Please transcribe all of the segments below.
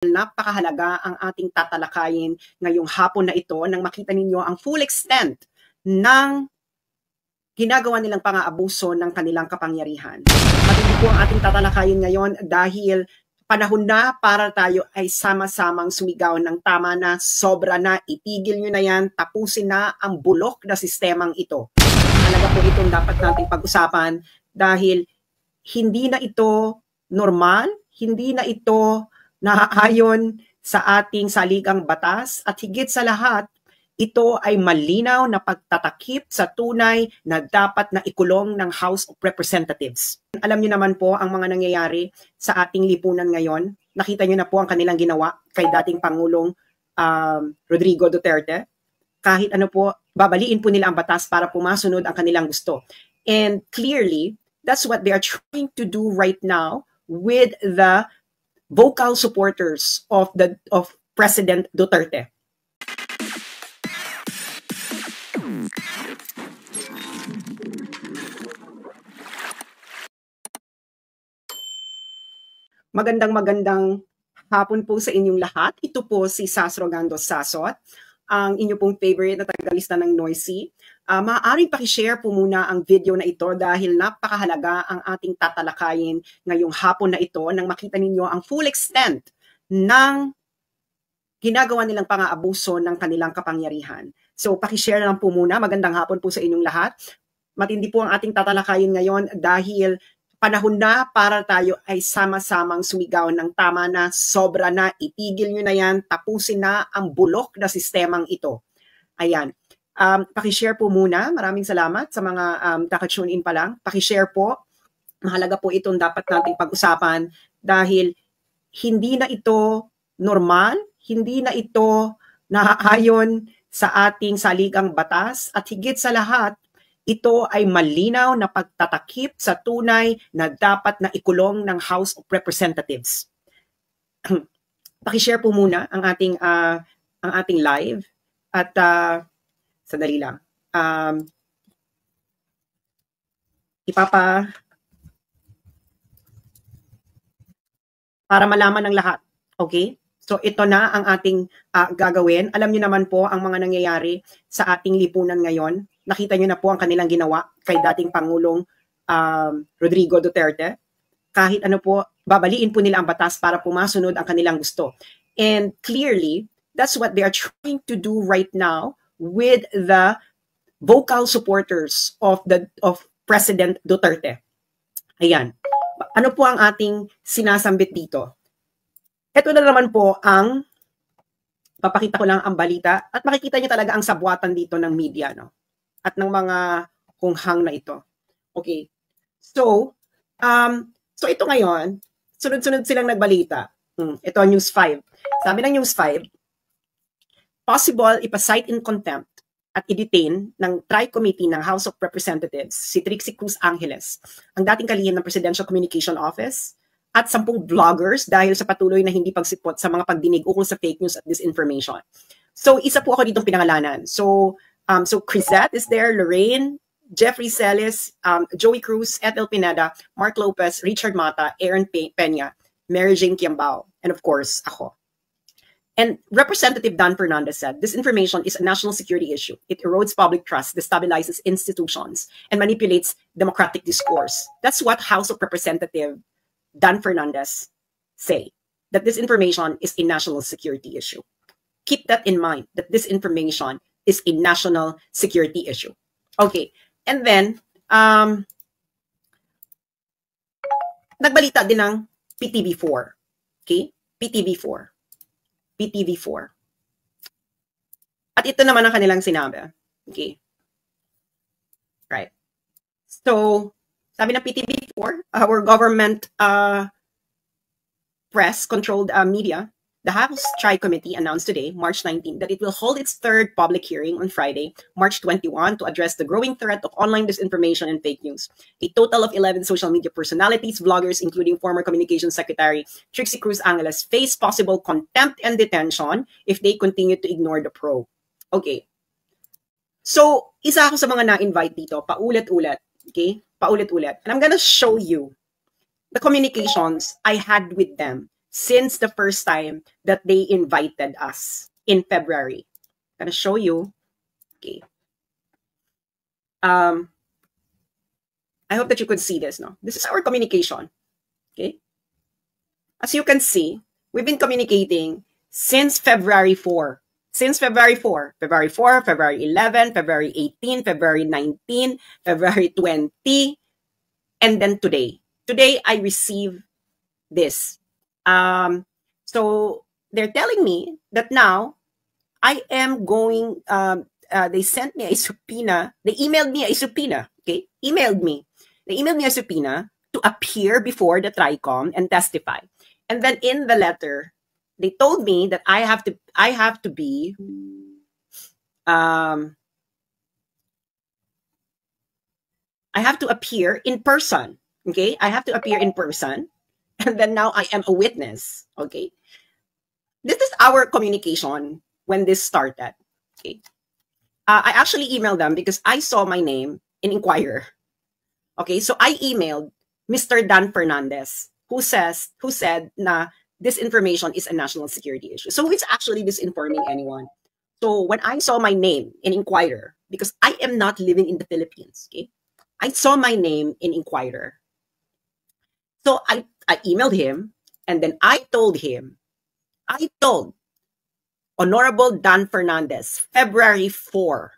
Napakahalaga ang ating tatalakayin ngayong hapon na ito nang makita ninyo ang full extent ng ginagawa nilang pang-aabuso ng kanilang kapangyarihan. Matindi po ang ating tatalakayin ngayon dahil panahon na para tayo ay sama-samang sumigaw ng tama na, sobra na, itigil nyo na yan, tapusin na ang bulok na sistemang ito. Halaga po itong dapat nating pag-usapan dahil hindi na ito normal, hindi na ito naaayon sa ating saligang batas at higit sa lahat, ito ay malinaw na pagtatakip sa tunay na dapat na ikulong ng House of Representatives. Alam niyo naman po ang mga nangyayari sa ating lipunan ngayon. Nakita niyo na po ang kanilang ginawa kay dating Pangulong Rodrigo Duterte. Kahit ano po, babaliin po nila ang batas para pumasunod ang kanilang gusto. And clearly, that's what they are trying to do right now with the vocal supporters of President Duterte. Magandang hapon po sa inyong lahat. Ito po si Sas Rogando Sasot, ang inyo pong favorite na tagalista ng Noisy. Maaaring pakishare po muna ang video na ito dahil napakahalaga ang ating tatalakayin ngayong hapon na ito nang makita ninyo ang full extent ng ginagawa nilang pang-aabuso ng kanilang kapangyarihan. So pakishare lang po muna. Magandang hapon po sa inyong lahat. Matindi po ang ating tatalakayin ngayon dahil panahon na para tayo ay sama-samang sumigaw ng tama na, sobra na, itigil nyo na yan, tapusin na ang bulok na sistemang ito. Ayan. Pakishare po muna. Maraming salamat sa mga kaka-tune in pa lang. Pakishare po. Mahalaga po itong dapat nating pag-usapan dahil hindi na ito normal, hindi na ito naaayon sa ating saligang batas at higit sa lahat, ito ay malinaw na pagtatakip sa tunay na dapat na ikulong ng House of Representatives. Pakishare po muna ang ating live at sandali lang. Para malaman ng lahat. Okay? So ito na ang ating gagawin. Alam niyo naman po ang mga nangyayari sa ating lipunan ngayon. Nakita niyo na po ang kanilang ginawa kay dating Pangulong Rodrigo Duterte. Kahit ano po, babaliin po nila ang batas para pumasunod ang kanilang gusto. And clearly, that's what they are trying to do right now with the vocal supporters of President Duterte. Ayan. Ano po ang ating sinasambit dito? Ito na naman po ang papakita ko lang ang balita at makikita niyo talaga ang sabwatan dito ng media, no? At ng mga hunghang na ito. Okay. So ito ngayon, sunod-sunod silang nagbalita. Ito News 5. Sabi ng News 5, possible ipasight in contempt at i-detain ng Tri-Committee ng House of Representatives si Trixie Cruz Angeles, ang dating kalihim ng Presidential Communication Office, at 10 vloggers dahil sa patuloy na hindi pagsipot sa mga pagdinig ukol sa fake news at disinformation. So isa po ako ditong pinangalanan. So Crisette is there, Lorraine, Jeffrey Celis, Joey Cruz, Ethel Pineda, Mark Lopez, Richard Mata, Aaron Peña, Mary Jane Quiambao, and of course, ako. And Representative Dan Fernandez said, this information is a national security issue. It erodes public trust, destabilizes institutions, and manipulates democratic discourse. That's what House of Representative Dan Fernandez say, that this information is a national security issue. Keep that in mind, that this information is a national security issue. Okay, and then, nagbalita din ng PTV4. Okay, PTV4. PTV4. At ito naman ang kanilang sinabi. Okay. Right. So, sabi ng PTV4, our government press-controlled media, the House Tri-Committee announced today, March 19, that it will hold its third public hearing on Friday, March 21, to address the growing threat of online disinformation and fake news. A total of 11 social media personalities, vloggers, including former Communications Secretary Trixie Cruz Angeles, face possible contempt and detention if they continue to ignore the probe. Okay. So, isa ako sa mga na-invite dito, paulit-ulit. Okay? Paulit-ulit. And I'm gonna show you the communications I had with them since the first time that they invited us in February. I'm gonna show you. Okay. I hope that you could see this. No, this is our communication. Okay. As you can see, we've been communicating since February 4. Since February 4, February 4, February 11, February 18, February 19, February 20, and then today. Today, I received this. So they're telling me that now I am going, they sent me a subpoena. They emailed me a subpoena. Okay, emailed me. They emailed me a subpoena to appear before the TRICOM and testify. And then in the letter, they told me that I have to be I have to appear in person. Okay, I have to appear in person, and then now I am a witness. Okay, this is our communication when this started. Okay, I actually emailed them because I saw my name in Inquirer. Okay, so I emailed Mr. Dan Fernandez, who said na this information is a national security issue. So it's actually disinforming anyone. So when I saw my name in Inquirer, because I am not living in the Philippines, okay, I saw my name in Inquirer. So I emailed him, and then I told Honorable Dan Fernandez, February 4.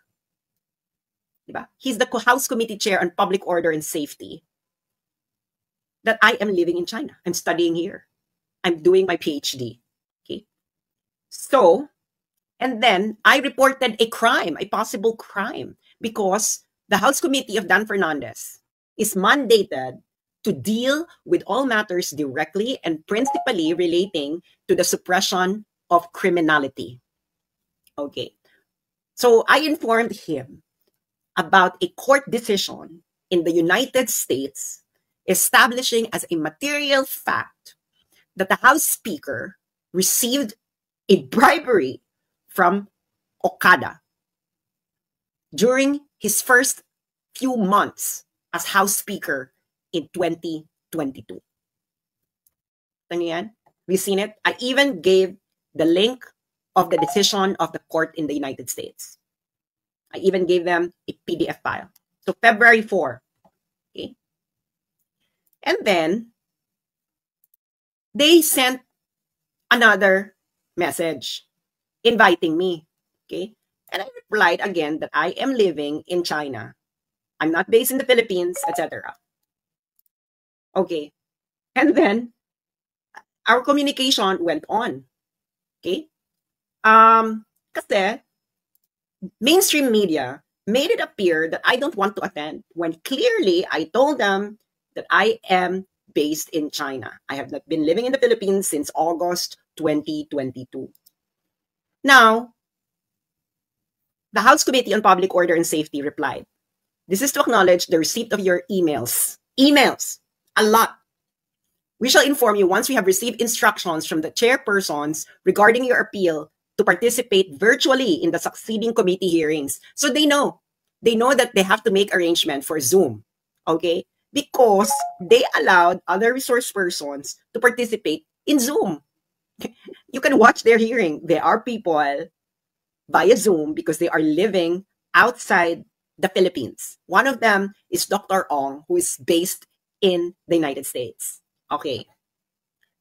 Diba? He's the House Committee Chair on Public Order and Safety. That I am living in China. I'm studying here. I'm doing my PhD. Okay. So, and then I reported a crime, a possible crime, because the House Committee of Dan Fernandez is mandated to deal with all matters directly and principally relating to the suppression of criminality. Okay. So I informed him about a court decision in the United States establishing as a material fact that the House Speaker received a bribery from Okada during his first few months as House Speaker in 2022. Ano yan? We've seen it. I even gave the link of the decision of the court in the United States. I even gave them a PDF file. So February 4. Okay. And then they sent another message inviting me. Okay. And I replied again that I am living in China. I'm not based in the Philippines, etc. Okay. And then our communication went on. Okay. Kasi mainstream media made it appear that I don't want to attend when clearly I told them that I am based in China. I have not been living in the Philippines since August 2022. Now, the House Committee on Public Order and Safety replied, "This is to acknowledge the receipt of your emails." Emails, a lot. "We shall inform you once we have received instructions from the chairpersons regarding your appeal to participate virtually in the succeeding committee hearings." So they know that they have to make arrangement for Zoom, okay? Because they allowed other resource persons to participate in Zoom. You can watch their hearing. There are people via Zoom because they are living outside the Philippines. One of them is Dr. Ong, who is based in the United States. Okay.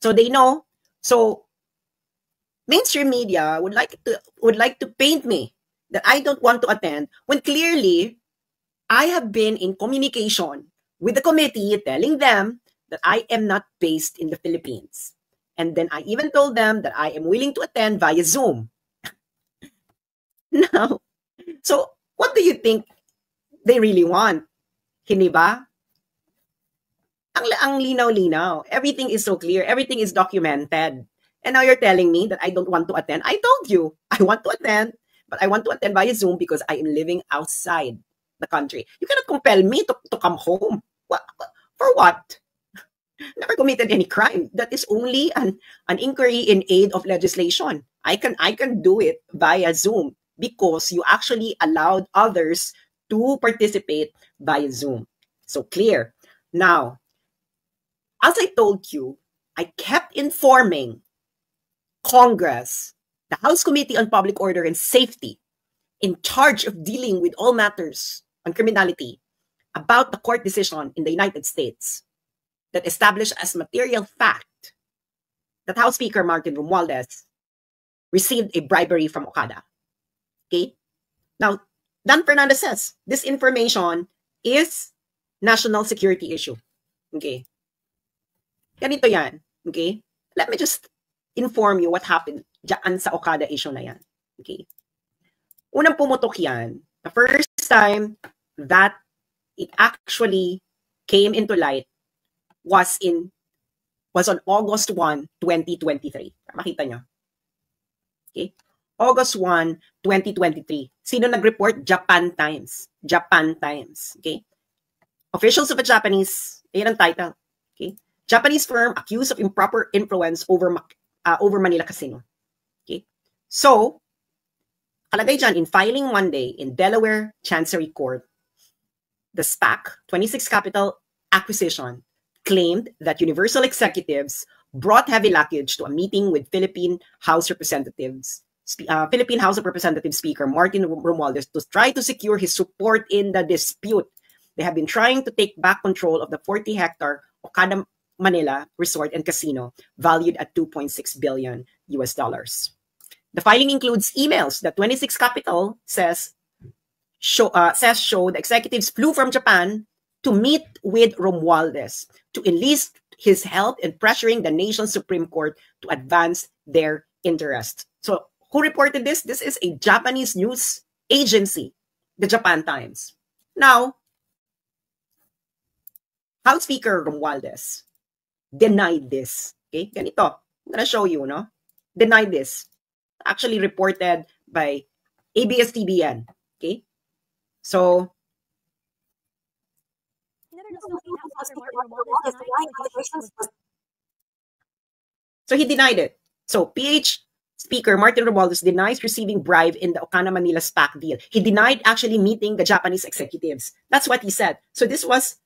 So they know. So mainstream media would like to paint me that I don't want to attend when clearly I have been in communication with the committee telling them that I am not based in the Philippines. And then I even told them that I am willing to attend via Zoom. Now, so what do you think they really want? Hindi ba? Ang linaw-linaw. Everything is so clear. Everything is documented. And now you're telling me that I don't want to attend. I told you, I want to attend, but I want to attend via Zoom because I am living outside the country. You cannot compel me to come home. What? For what? Never committed any crime. That is only an inquiry in aid of legislation. I can do it via Zoom because you actually allowed others to participate via Zoom. So clear. Now, as I told you, I kept informing Congress, the House Committee on Public Order and Safety, in charge of dealing with all matters on criminality, about the court decision in the United States that established as material fact that House Speaker Martin Romualdez received a bribery from Okada. Okay? Now, Dan Fernandez says this information is national security issue. Okay? Ganito yan. Okay? Let me just inform you what happened dyan sa Okada issue na yan. Okay? Unang pumutok yan, the first time that it actually came into light was on August 1, 2023. Makita nyo. Okay? August 1, 2023. Sino nag-report? Japan Times. Japan Times. Okay? Officials of a Japanese, ayan ang title. Okay? Japanese firm accused of improper influence over Manila Casino. Okay? So, kalagay dyan, in filing Monday in Delaware Chancery Court, the SPAC, 26 Capital Acquisition, claimed that Universal executives brought heavy luggage to a meeting with Philippine House of Representatives Speaker Martin Romualdez to try to secure his support in the dispute. They have been trying to take back control of the 40-hectare Okada Manila Resort and Casino, valued at $2.6 billion. The filing includes emails that 26 Capital says show the executives flew from Japan to meet with Romualdez to enlist his help in pressuring the nation's Supreme Court to advance their interest. So, who reported this? This is a Japanese news agency, the Japan Times. Now, House Speaker Romualdez denied this. Okay, ganito. I'm gonna show you, no? Denied this. Actually reported by ABS-CBN. Okay, so he denied it. So PH Speaker Martin Romualdez denies receiving bribe in the Okada Manila SPAC deal. He denied actually meeting the Japanese executives. That's what he said. So this was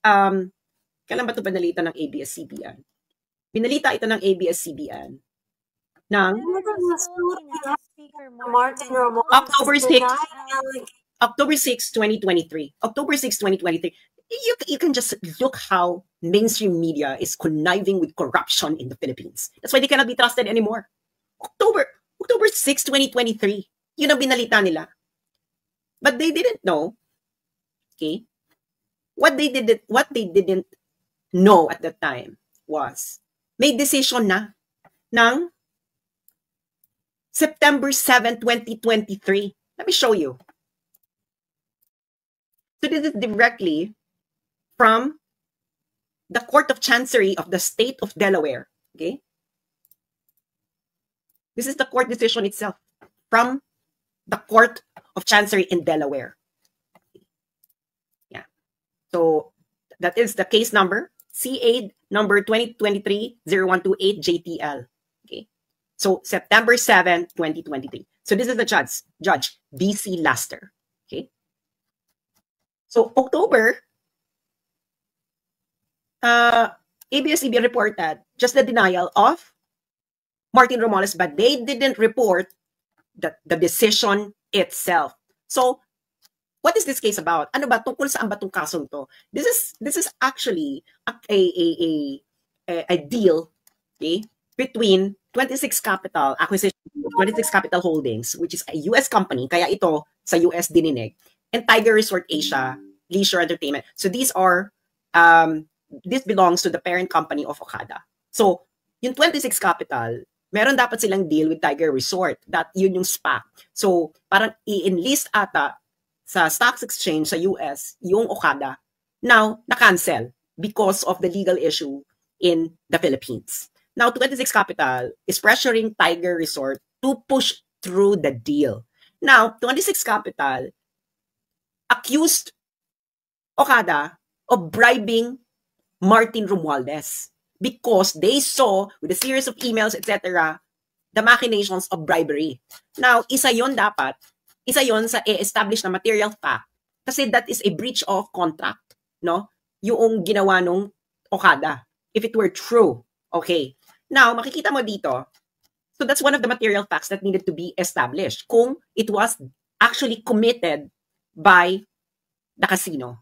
kailan ba ito binalita ng ABS-CBN? Binalita ito ng ABS-CBN ng October 6, 2023. October 6, 2023. You can just look how mainstream media is conniving with corruption in the Philippines. That's why they cannot be trusted anymore. October 6, 2023. Yun ang binalita nila. But they didn't know, okay, what they didn't know at that time was may decision na ng September 7, 2023. Let me show you. So this is directly from the Court of Chancery of the State of Delaware. Okay? This is the court decision itself from the Court of Chancery in Delaware. Yeah. So that is the case number, CA number 2023-0128 JTL. Okay. So September 7, 2023. So this is the Judge B.C. Laster. Okay. So October, ABS-CBN reported just the denial of Martin Romualdez, but they didn't report the decision itself. So, what is this case about? Ano ba? Tungkol saan ba itong kasong to? This is actually a deal, okay, between 26 Capital Acquisition, 26 Capital Holdings, which is a US company, kaya ito sa US dininig, and Tiger Resort Asia Leisure Entertainment. So these are this belongs to the parent company of Okada. So, yung 26 Capital, meron dapat silang deal with Tiger Resort. Yun yung SPAC. So, parang i-enlist ata sa stock exchange sa US yung Okada. Now, na-cancel because of the legal issue in the Philippines. Now, 26 Capital is pressuring Tiger Resort to push through the deal. Now, 26 Capital accused Okada of bribing Martin Romualdez because they saw with a series of emails, etc., the machinations of bribery. Now, isa yon sa establish na material fact kasi that is a breach of contract, no? Yung ginawa nung Okada. If it were true, Okay. Now, makikita mo dito, so that's one of the material facts that needed to be established kung it was actually committed by the casino.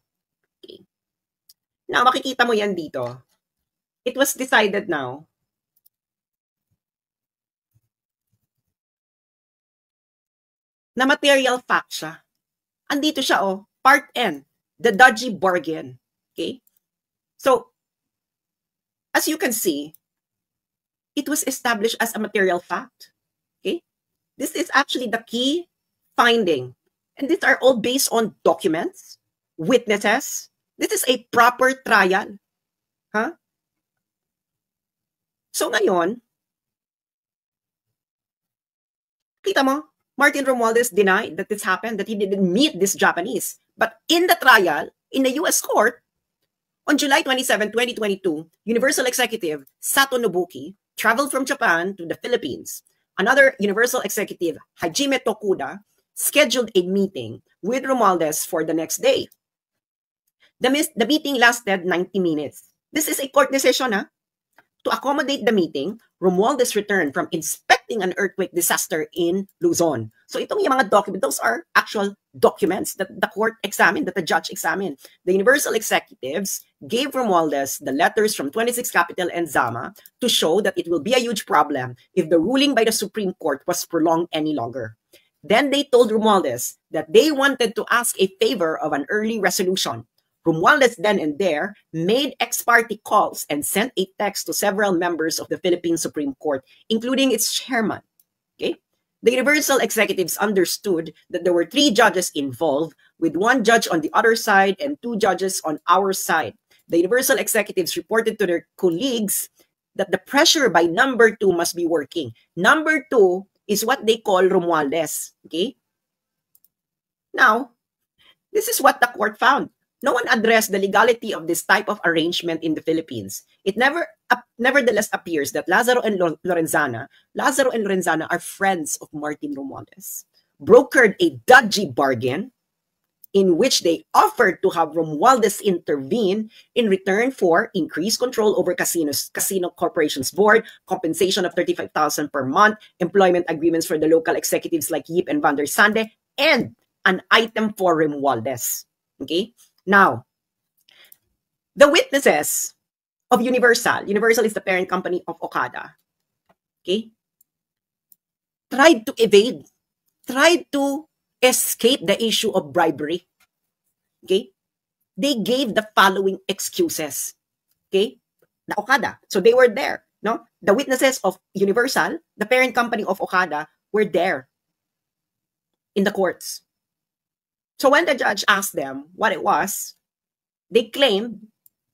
Okay. Now, makikita mo yan dito. It was decided now na material fact siya. Andito siya, oh, part N, the dodgy bargain. Okay? So, as you can see, it was established as a material fact. Okay? This is actually the key finding. And these are all based on documents, witnesses. This is a proper trial. Huh? So ngayon, kita mo, Martin Romualdez denied that this happened, that he didn't meet this Japanese. But in the trial, in the U.S. court, on July 27, 2022, Universal Executive Sato Nobuki traveled from Japan to the Philippines. Another Universal Executive, Hajime Tokuda, scheduled a meeting with Romualdez for the next day. The meeting lasted 90 minutes. This is a court decision, huh? To accommodate the meeting, Romualdez returned from inspecting an earthquake disaster in Luzon. So itong yung mga documents, those are actual documents that the court examined, that the judge examined. The Universal Executives gave Romualdez the letters from 26 Capital and Zama to show that it will be a huge problem if the ruling by the Supreme Court was prolonged any longer. Then they told Romualdez that they wanted to ask a favor of an early resolution. Romualdez then and there made ex parte calls and sent a text to several members of the Philippine Supreme Court, including its chairman. Okay? The Universal Executives understood that there were 3 judges involved, with 1 judge on the other side and 2 judges on our side. The Universal Executives reported to their colleagues that the pressure by number 2 must be working. Number 2 is what they call Romualdez. Okay? Now, this is what the court found. No one addressed the legality of this type of arrangement in the Philippines. It nevertheless appears that Lazaro and Lorenzana are friends of Martin Romualdez, brokered a dodgy bargain in which they offered to have Romualdez intervene in return for increased control over Casino Corporation's board, compensation of 35,000 per month, employment agreements for the local executives like Yip and Van der Sande, and an item for Romualdez. Okay? Now, the witnesses of Universal is the parent company of Okada, okay, tried to evade, tried to escape the issue of bribery, okay? They gave the following excuses, okay? The Okada, so they were there, no? The witnesses of Universal, the parent company of Okada, were there in the courts. So when the judge asked them what it was, they claimed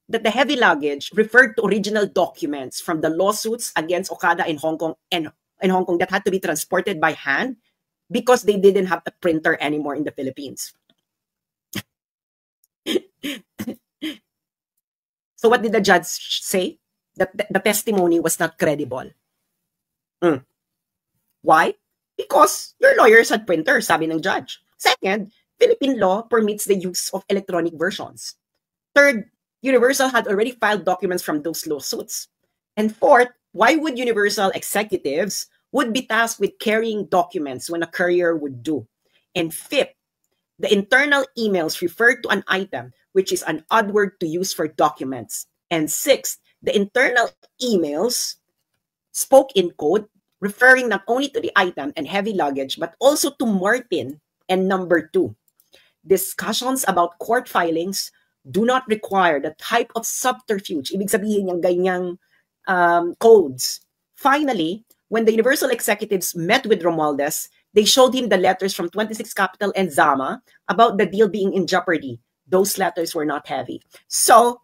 that the heavy luggage referred to original documents from the lawsuits against Okada in Hong Kong that had to be transported by hand because they didn't have a printer anymore in the Philippines. So what did the judge say? That the testimony was not credible. Why? Because your lawyers had printers, sabi ng judge. Second, Philippine law permits the use of electronic versions. Third, Universal had already filed documents from those lawsuits. And fourth, why would Universal executives would be tasked with carrying documents when a courier would do? And fifth, the internal emails referred to an item, which is an odd word to use for documents. And sixth, the internal emails spoke in code, referring not only to the item and heavy luggage, but also to Martin and number 2. Discussions about court filings do not require the type of subterfuge, ibig sabihin yung ganyang codes. Finally, when the Universal executives met with Romualdez, they showed him the letters from 26 Capital and Zama about the deal being in jeopardy. Those letters were not heavy. So,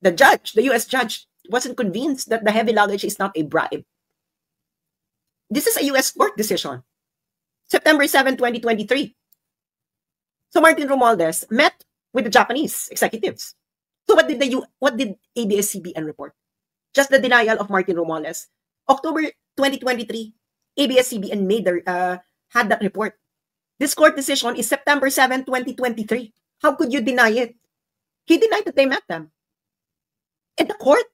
the U.S. judge, wasn't convinced that the heavy luggage is not a bribe. This is a U.S. court decision. September 7, 2023. So Martin Romualdez met with the Japanese executives. So what did ABS-CBN report? Just the denial of Martin Romualdez. October 2023, ABS-CBN had that report. This court decision is September 7, 2023. How could you deny it? He denied that they met them. And the court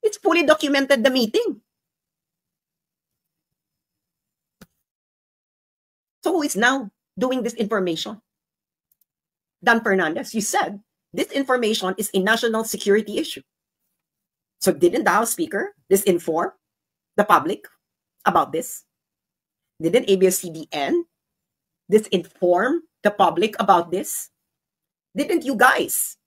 It's fully documented, the meeting. So who is now doing this information? Dan Fernandez, you said this information is a national security issue. So didn't the House Speaker disinform the public about this? Didn't ABS-CBN disinform the public about this? Didn't you guys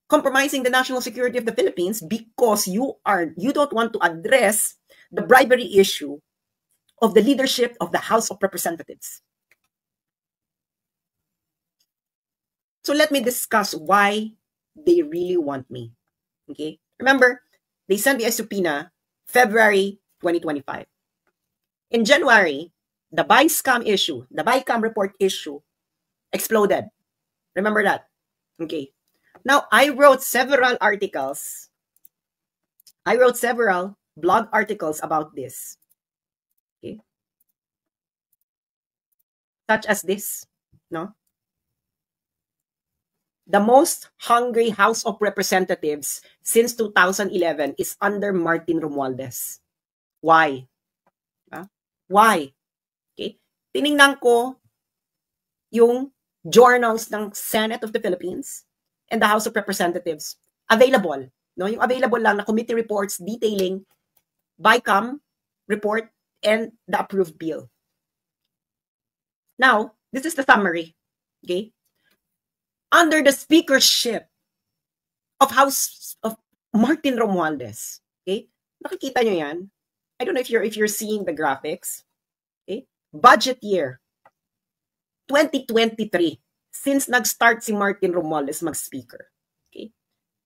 compromising the national security of the Philippines because you don't want to address the bribery issue of the leadership of the House of Representatives? So let me discuss why they really want me. Okay? Remember, they sent me a subpoena February 2025. In January, the BICAM issue, the BICAM report issue exploded. Remember that? Okay. Now, I wrote several articles. I wrote several blog articles about this. Okay. Such as this, no? The most hungry House of Representatives since 2011 is under Martin Romualdez. Why? Why? Okay? Tiningnan ko yung journals ng Senate of the Philippines and the House of Representatives. Available. No? Yung available lang na committee reports detailing BICAM report and the approved bill. Now, this is the summary. Okay? Under the speakership of House of Martin Romualdez. Okay? Nakikita nyo yan? I don't know if you're seeing the graphics. Okay? Budget year 2023 since nag-start si Martin Romualdez mag-speaker. Okay?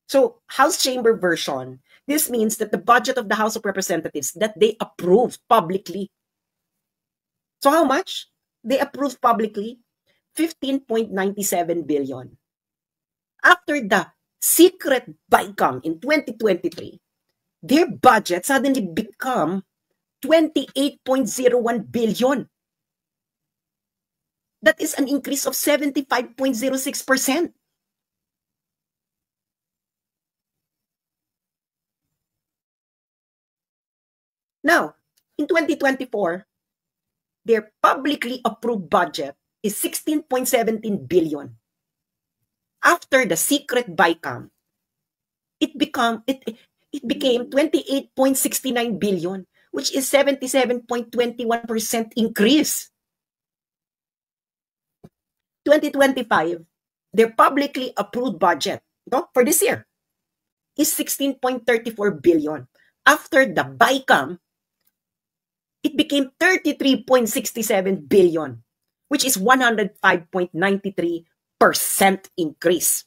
So, House Chamber version, this means that the budget of the House of Representatives that they approved publicly. So how much? They approved publicly 15.97 billion. After the secret BICAM in 2023, their budget suddenly become 28.01 billion. That is an increase of 75.06%. Now, in 2024, their publicly approved budget is 16.17 billion. After the secret BICAM, it became 28.69 billion, which is 77.21% increase. 2025, their publicly approved budget for this year is 16.34 billion. After the BICAM, it became 33.67 billion, which is 105.93% increase.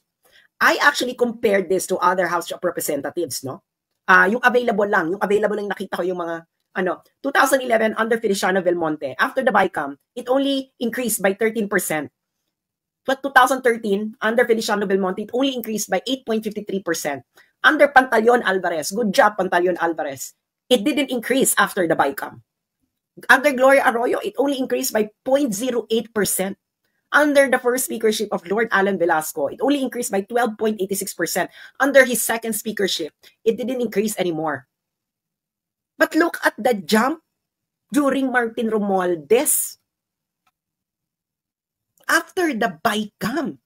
I actually compared this to other House of Representatives, no? Yung available lang nakita ko yung mga 2011 under Feliciano Belmonte. After the BICAM, it only increased by 13%. But 2013, under Feliciano Belmonte, it only increased by 8.53%. Under Pantaleon Alvarez, good job Pantaleon Alvarez, it didn't increase after the BICAM. Under Gloria Arroyo, it only increased by 0.08%. Under the first speakership of Lord Alan Velasco, it only increased by 12.86%. Under his second speakership, it didn't increase anymore. But look at the jump during Martin Romualdez. After the BICAM.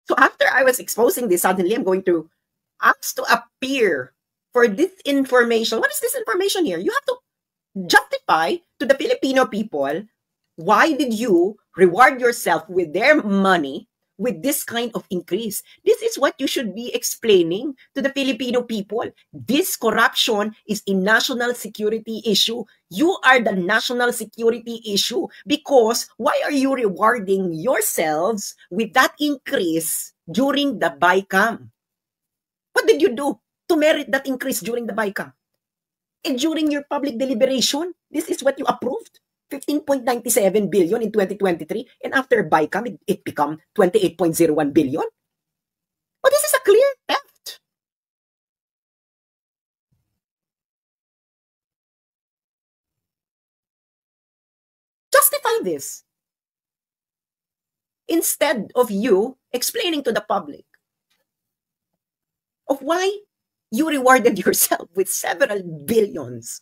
So after I was exposing this, suddenly I'm going to ask to appear for this information. What is this information here? You have to justify to the Filipino people, why did you reward yourself with their money with this kind of increase? This is what you should be explaining to the Filipino people. This corruption is a national security issue. You are the national security issue because why are you rewarding yourselves with that increase during the BICAM? What did you do to merit that increase during the BICAM? And during your public deliberation, this is what you approved. 15.97 billion in 2023, and after BICAM, it became 28.01 billion. But this is a clear theft. justify this instead of you explaining to the public of why you rewarded yourself with several billions.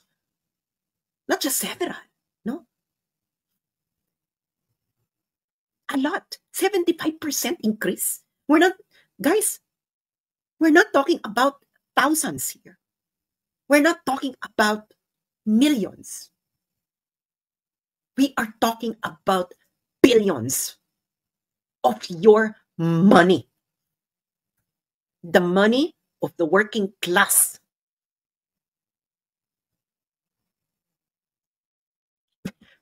Not just several, no? A lot. 75% increase. Guys, we're not talking about thousands here. We're not talking about millions. We are talking about billions of your money. The money of the working class.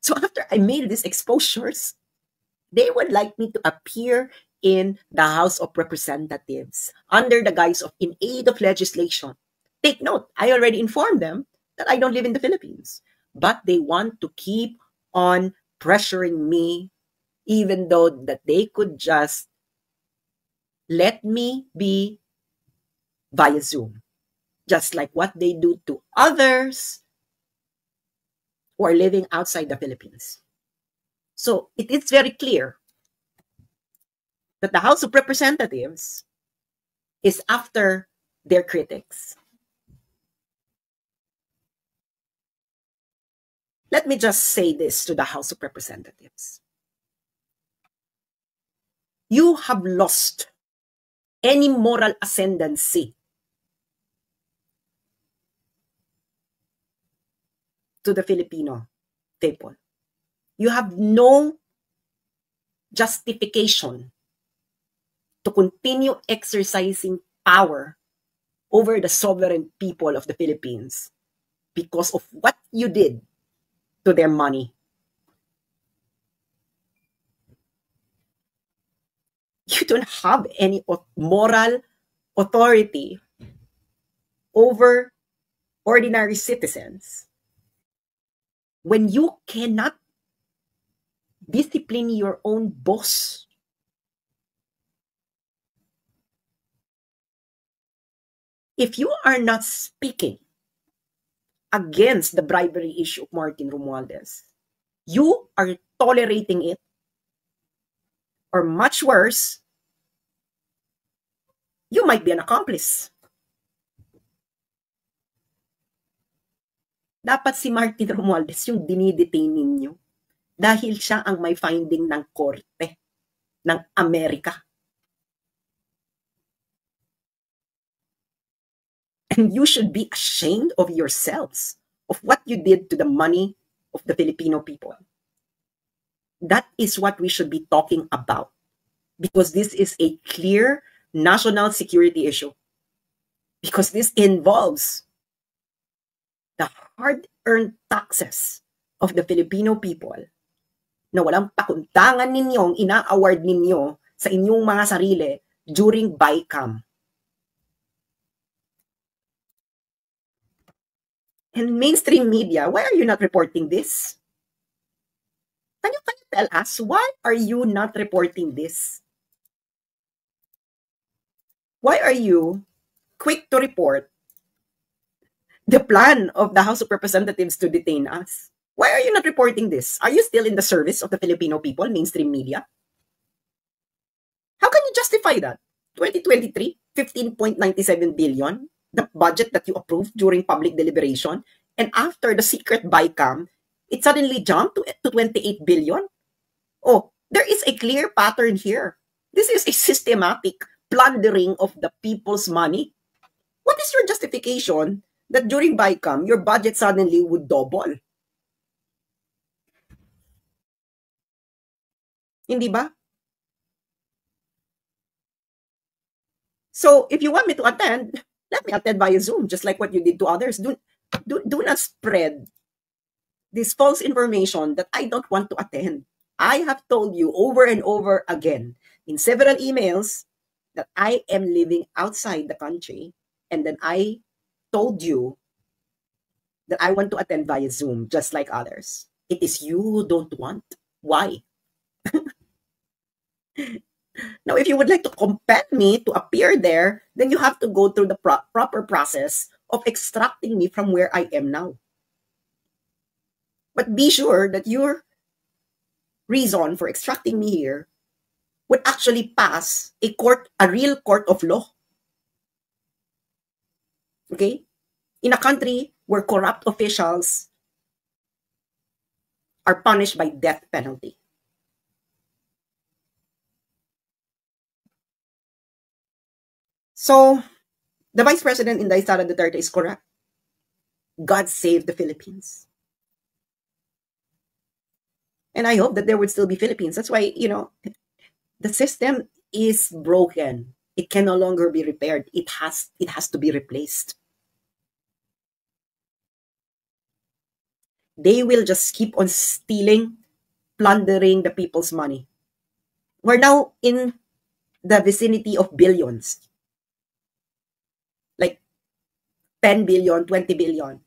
So after I made these exposures, they would like me to appear in the House of Representatives under the guise of in aid of legislation. Take note, I already informed them that I don't live in the Philippines, but they want to keep on pressuring me, even though that they could just let me be via Zoom, just like what they do to others who are living outside the Philippines. So it is very clear that the House of Representatives is after their critics. Let me just say this to the House of Representatives. You have lost any moral ascendancy to the Filipino people. You have no justification to continue exercising power over the sovereign people of the Philippines because of what you did to their money. You don't have any moral authority over ordinary citizens when you cannot discipline your own boss. If you are not speaking against the bribery issue of Martin Romualdez, you are tolerating it, or much worse, you might be an accomplice. Dapat si Martin Romualdez yung dinidetain ninyo dahil siya ang may finding ng korte ng Amerika. And you should be ashamed of yourselves, of what you did to the money of the Filipino people. That is what we should be talking about, because this is a clear national security issue. Because this involves the hard-earned taxes of the Filipino people na walang pakundangan ninyong ina-award ninyo sa inyong mga sarili during BICAM. And mainstream media, why are you not reporting this? Can you tell us, why are you not reporting this? Why are you quick to report the plan of the House of Representatives to detain us? Why are you not reporting this? Are you still in the service of the Filipino people, mainstream media? How can you justify that? 2023, 15.97 billion, the budget that you approved during public deliberation, and after the secret BICAM, it suddenly jumped to 28 billion? Oh, there is a clear pattern here. This is a systematic plundering of the people's money. What is your justification that during BICAM, your budget suddenly would double? Hindi ba? So, if you want me to attend, let me attend via Zoom, just like what you did to others. Do not spread this false information that I don't want to attend. I have told you over and over again in several emails that I am living outside the country, and then I told you that I want to attend via Zoom, just like others. It is you who don't want. Why? Now, if you would like to compel me to appear there, then you have to go through the proper process of extracting me from where I am now. But be sure that you're reason for extracting me here would actually pass a real court of law. Okay? In a country where corrupt officials are punished by death penalty. So, the Vice President Inday Sara Duterte is correct. God save the Philippines. And I hope that there would still be Philippines. That's why, the system is broken. It can no longer be repaired. It has to be replaced. They will just keep on stealing, plundering the people's money. We're now in the vicinity of billions. Like 10 billion, 20 billion.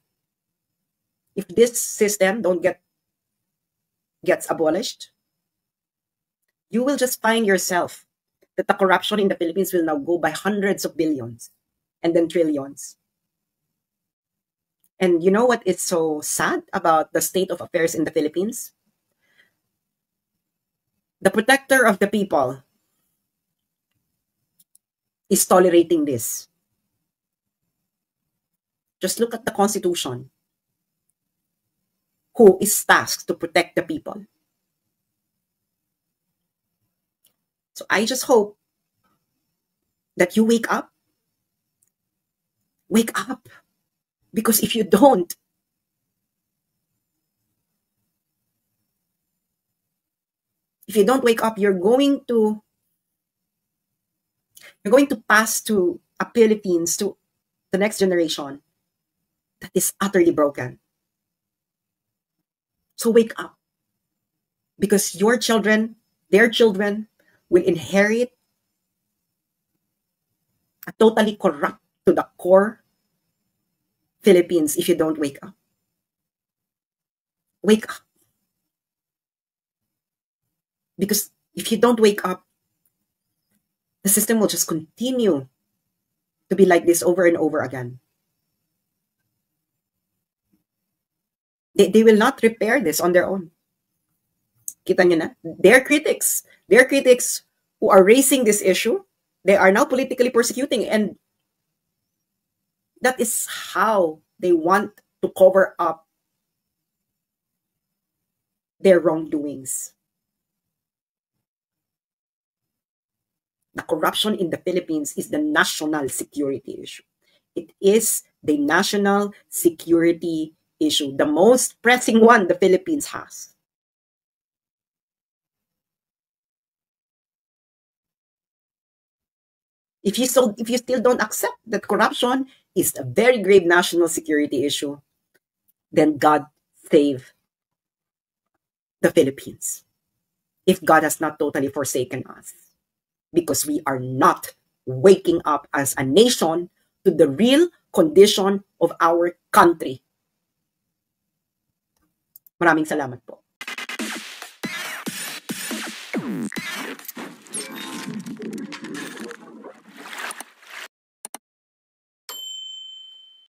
If this system gets abolished, you will just find yourself that the corruption in the Philippines will now go by hundreds of billions and then trillions. And you know what is so sad about the state of affairs in the Philippines? The protector of the people is tolerating this. Just look at the Constitution. Who is tasked to protect the people? So I just hope that you wake up. Wake up. Because if you don't, wake up, you're going to pass to a Philippines, to the next generation that is utterly broken. So wake up. Because your children, their children, will inherit a totally corrupt to the core Philippines if you don't wake up. Wake up. Because if you don't wake up, the system will just continue to be like this over and over again. They will not repair this on their own. Kita nyo na? Their critics who are raising this issue, they are now politically persecuting, and that is how they want to cover up their wrongdoings. The corruption in the Philippines is the national security issue. It is the national security issue, the most pressing one the Philippines has. If you still don't accept that corruption is a very grave national security issue, then God save the Philippines. If God has not totally forsaken us, because we are not waking up as a nation to the real condition of our country. Maraming salamat po.